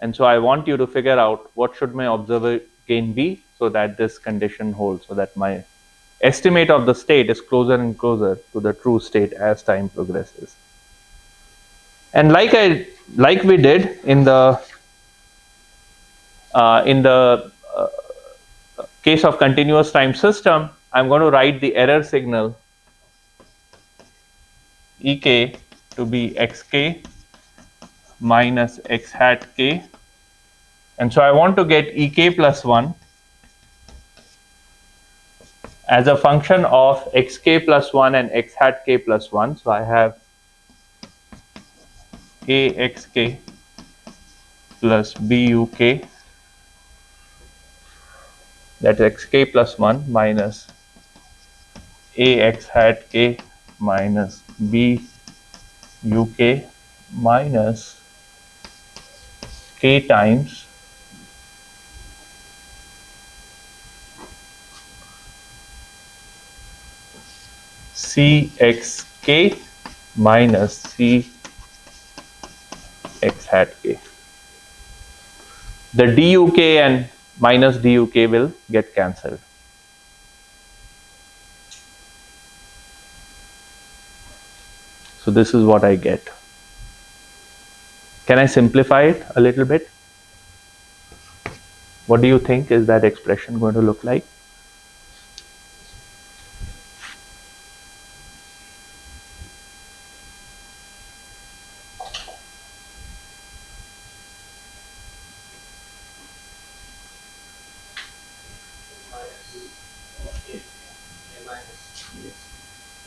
And so I want you to figure out what should my observer gain be so that this condition holds, so that my estimate of the state is closer and closer to the true state as time progresses. And like we did in the case of continuous time system, I'm going to write the error signal ek to be xk minus x hat k. And so I want to get ek plus 1 as a function of xk plus 1 and x hat k plus 1. So I have axk plus buk, that's xk plus 1 minus ax hat k minus buk minus k times cxk minus cx hat k. The duk and minus duk will get cancelled. So this is what I get. Can I simplify it a little bit? What do you think is that expression going to look like?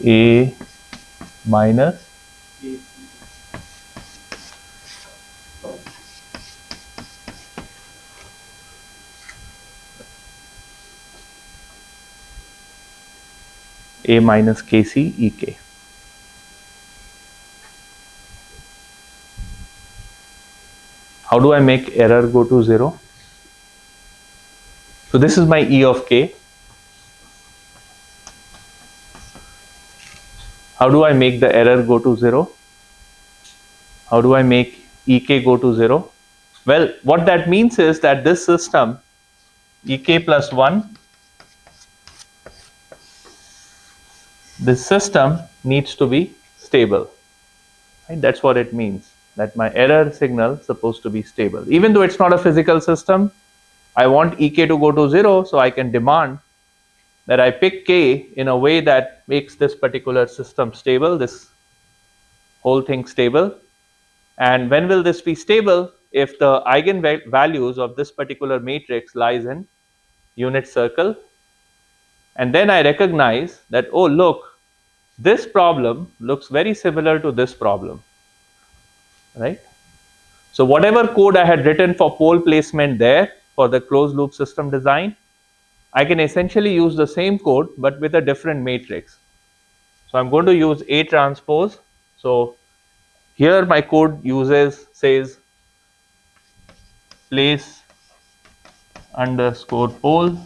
A minus A minus KC EK. How do I make error go to 0? So this is my E of K. How do I make the error go to 0? How do I make EK go to 0? Well, what that means is that this system, EK plus 1, this system needs to be stable. Right? That's what it means, that my error signal is supposed to be stable. Even though it's not a physical system, I want EK to go to 0, so I can demand that I pick K in a way that makes this particular system stable, this whole thing stable. And when will this be stable? If the eigenvalues of this particular matrix lies in unit circle. And then I recognize that, oh, look, this problem looks very similar to this problem, right? So whatever code I had written for pole placement there for the closed loop system design, I can essentially use the same code but with a different matrix. So I'm going to use A transpose. So here my code says place underscore pole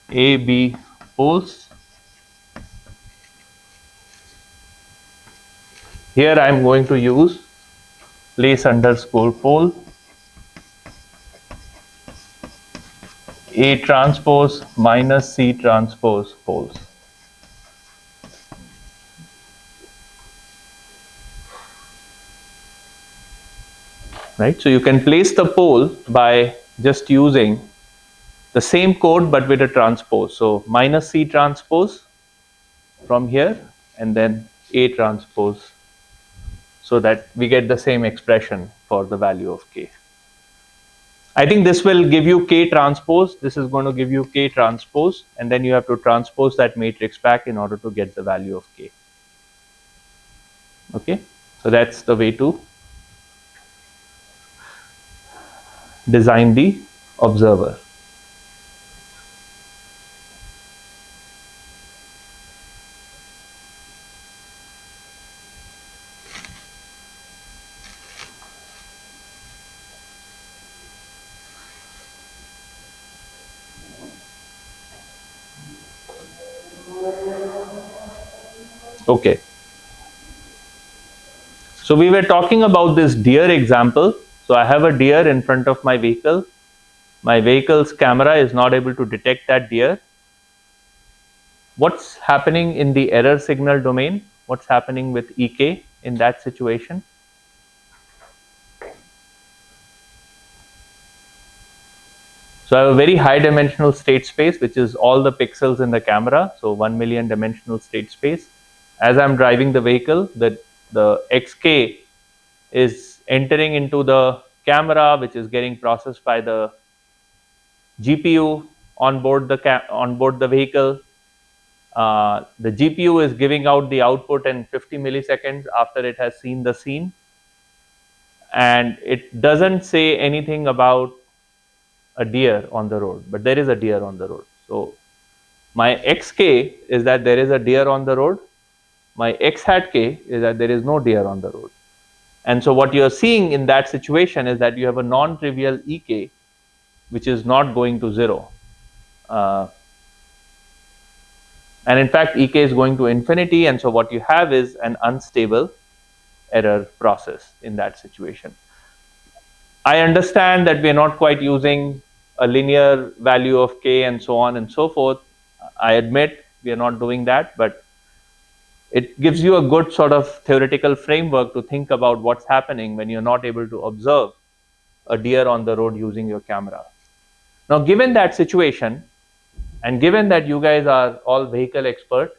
A B poles. Here I'm going to use place underscore pole A transpose minus C transpose poles. Right, so you can place the pole by just using the same code but with a transpose. So minus C transpose from here and then A transpose, so that we get the same expression for the value of K. I think this will give you K transpose. This is going to give you K transpose, and then you have to transpose that matrix back in order to get the value of K. Okay, so that's the way to design the observer. Okay, so we were talking about this deer example. So I have a deer in front of my vehicle. My vehicle's camera is not able to detect that deer. What's happening in the error signal domain? What's happening with EK in that situation? So I have a very high dimensional state space, which is all the pixels in the camera. So 1 million dimensional state space. As I'm driving the vehicle, the XK is entering into the camera, which is getting processed by the GPU on board the vehicle. The GPU is giving out the output in 50 milliseconds after it has seen the scene, and it doesn't say anything about a deer on the road, but there is a deer on the road. So my XK is that there is a deer on the road. My X hat K is that there is no deer on the road. And so what you are seeing in that situation is that you have a non-trivial EK, which is not going to 0. And in fact, EK is going to infinity. And so what you have is an unstable error process in that situation. I understand that we are not quite using a linear value of K and so on and so forth. I admit we are not doing that, but it gives you a good sort of theoretical framework to think about what's happening when you're not able to observe a deer on the road using your camera. Now, given that situation, and given that you guys are all vehicle expert,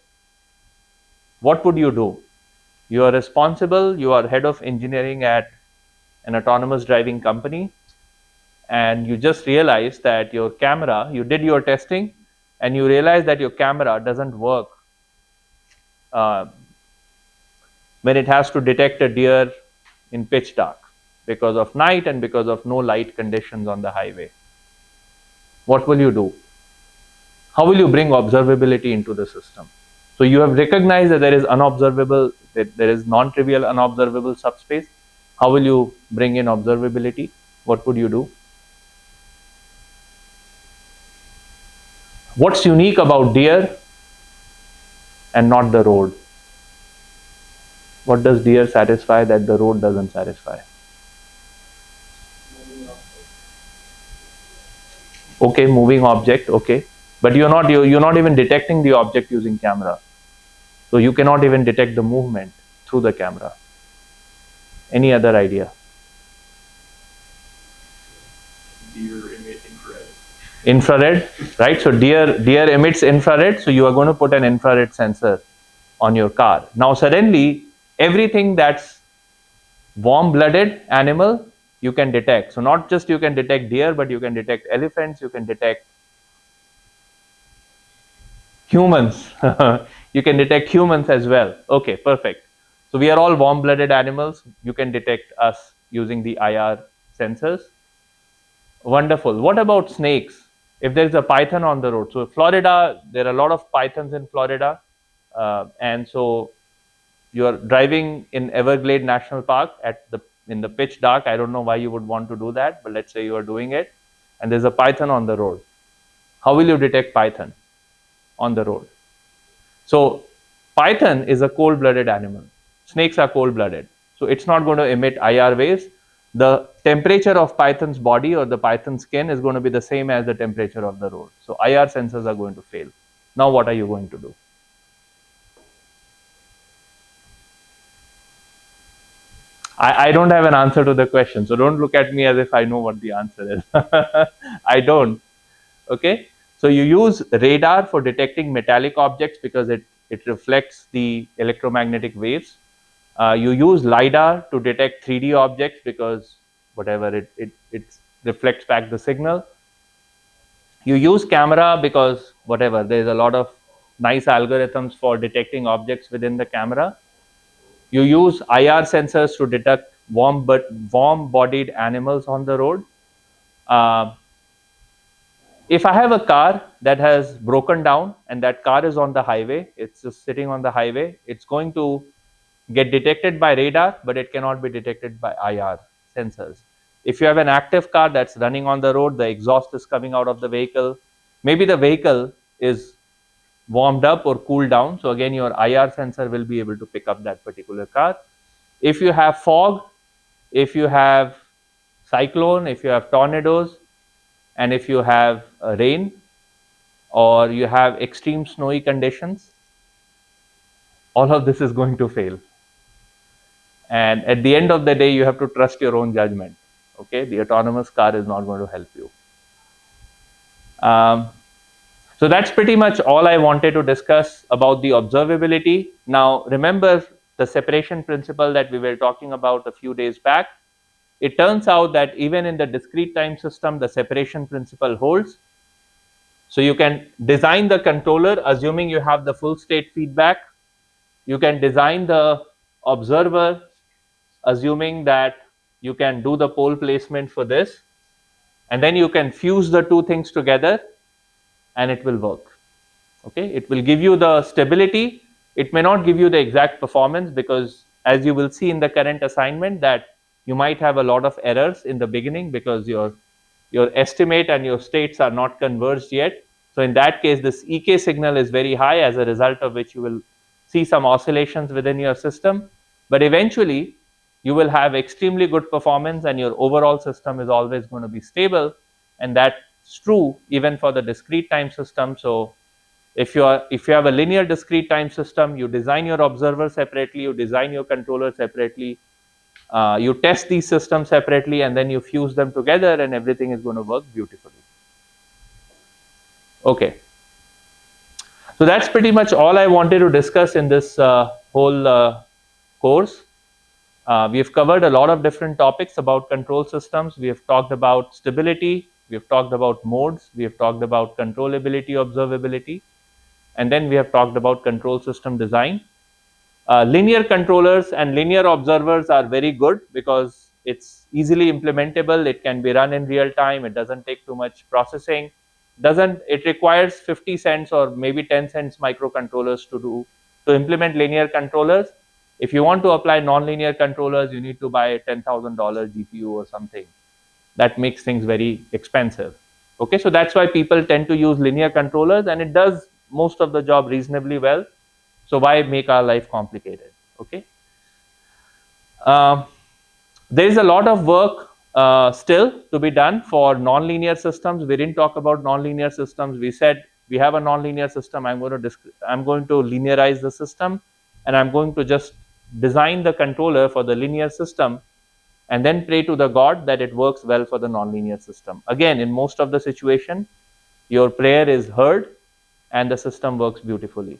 what would you do? You are responsible, you are head of engineering at an autonomous driving company, and you just realize that your camera, you did your testing, and you realize that your camera doesn't work uh, when it has to detect a deer in pitch dark because of night and because of no light conditions on the highway? What will you do? How will you bring observability into the system? So you have recognized that there is unobservable, that there is non-trivial unobservable subspace. How will you bring in observability? What would you do? What's unique about deer and not the road? What does deer satisfy that the road doesn't satisfy? Okay, moving object, okay. But you're not even detecting the object using camera. So you cannot even detect the movement through the camera. Any other idea? Deer emit infrared. Infrared, right? So deer emits infrared, so you are going to put an infrared sensor on your car. Now suddenly everything that's warm-blooded animal you can detect. So not just you can detect deer, but you can detect elephants, you can detect humans. You can detect humans as well. Okay, perfect. So we are all warm-blooded animals. You can detect us using the IR sensors. Wonderful. What about snakes? If there's a python on the road, so Florida, there are a lot of pythons in Florida, and so you're driving in Everglade National Park in the pitch dark. I don't know why you would want to do that, but let's say you are doing it, and there's a python on the road. How will you detect python on the road? So python is a cold-blooded animal. Snakes are cold-blooded, so it's not going to emit IR waves. The temperature of python's body or the python skin is going to be the same as the temperature of the road. So IR sensors are going to fail. Now what are you going to do? I don't have an answer to the question, so don't look at me as if I know what the answer is. I don't. Okay, so you use radar for detecting metallic objects because it reflects the electromagnetic waves. You use LiDAR to detect 3D objects because whatever it reflects back the signal. You use camera because whatever, there's a lot of nice algorithms for detecting objects within the camera. You use IR sensors to detect warm-bodied animals on the road. Uh, if I have a car that has broken down and that car is on the highway, it's just sitting on the highway, it's going to get detected by radar, but it cannot be detected by IR sensors. If you have an active car that's running on the road, the exhaust is coming out of the vehicle. Maybe the vehicle is warmed up or cooled down. So again, your IR sensor will be able to pick up that particular car. If you have fog, if you have cyclone, if you have tornadoes, and if you have rain or you have extreme snowy conditions, all of this is going to fail. And at the end of the day, you have to trust your own judgment. Okay, the autonomous car is not going to help you. So that's pretty much all I wanted to discuss about the observability. Now, remember the separation principle that we were talking about a few days back. It turns out that even in the discrete time system, the separation principle holds. So you can design the controller assuming you have the full state feedback. You can design the observer assuming that you can do the pole placement for this, and then you can fuse the two things together and it will work. Okay, it will give you the stability. It may not give you the exact performance because as you will see in the current assignment that you might have a lot of errors in the beginning because your estimate and your states are not converged yet. So in that case, this EK signal is very high, as a result of which you will see some oscillations within your system. But eventually, you will have extremely good performance and your overall system is always going to be stable. And that's true even for the discrete time system. So if you have a linear discrete time system, you design your observer separately, you design your controller separately, you test these systems separately, and then you fuse them together and everything is going to work beautifully. Okay, so that's pretty much all I wanted to discuss in this whole course. We have covered a lot of different topics about control systems. We have talked about stability, we have talked about modes, we have talked about controllability, observability, and then we have talked about control system design. Linear controllers and linear observers are very good because it's easily implementable. It can be run in real time. It doesn't take too much processing. Doesn't it requires 50 cents or maybe 10 cents microcontrollers to implement linear controllers. If you want to apply nonlinear controllers, you need to buy a $10,000 GPU or something. That makes things very expensive. Okay, so that's why people tend to use linear controllers, and it does most of the job reasonably well. So why make our life complicated? Okay. Um, there is a lot of work still to be done for nonlinear systems. We didn't talk about nonlinear systems. We said we have a nonlinear system. I'm going to linearize the system, and I'm going to just design the controller for the linear system, and then pray to the god that it works well for the nonlinear system. Again, in most of the situation, your prayer is heard, and the system works beautifully.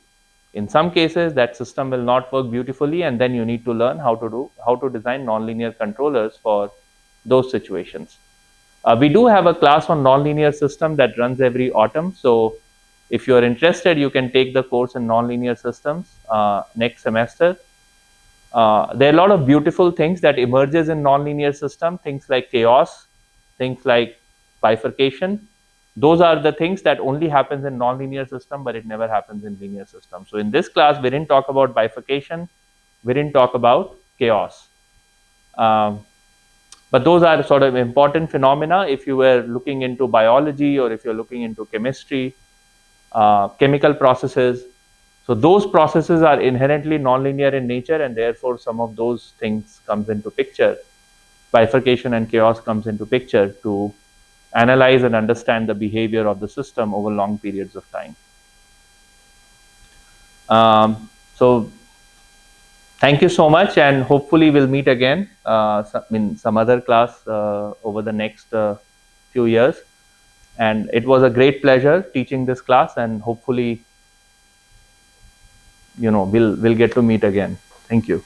In some cases, that system will not work beautifully, and then you need to learn how to design nonlinear controllers for those situations. We do have a class on nonlinear system that runs every autumn. So if you are interested, you can take the course in nonlinear systems next semester. There are a lot of beautiful things that emerges in nonlinear system, things like chaos, things like bifurcation. Those are the things that only happens in nonlinear system, but it never happens in linear system. So in this class, we didn't talk about bifurcation, we didn't talk about chaos. Um, but those are sort of important phenomena if you were looking into biology or if you're looking into chemistry, chemical processes. So those processes are inherently nonlinear in nature, and therefore some of those things comes into picture. Bifurcation and chaos comes into picture to analyze and understand the behavior of the system over long periods of time. So thank you so much, and hopefully we'll meet again in some other class over the next few years. And it was a great pleasure teaching this class, and hopefully we'll get to meet again. Thank you.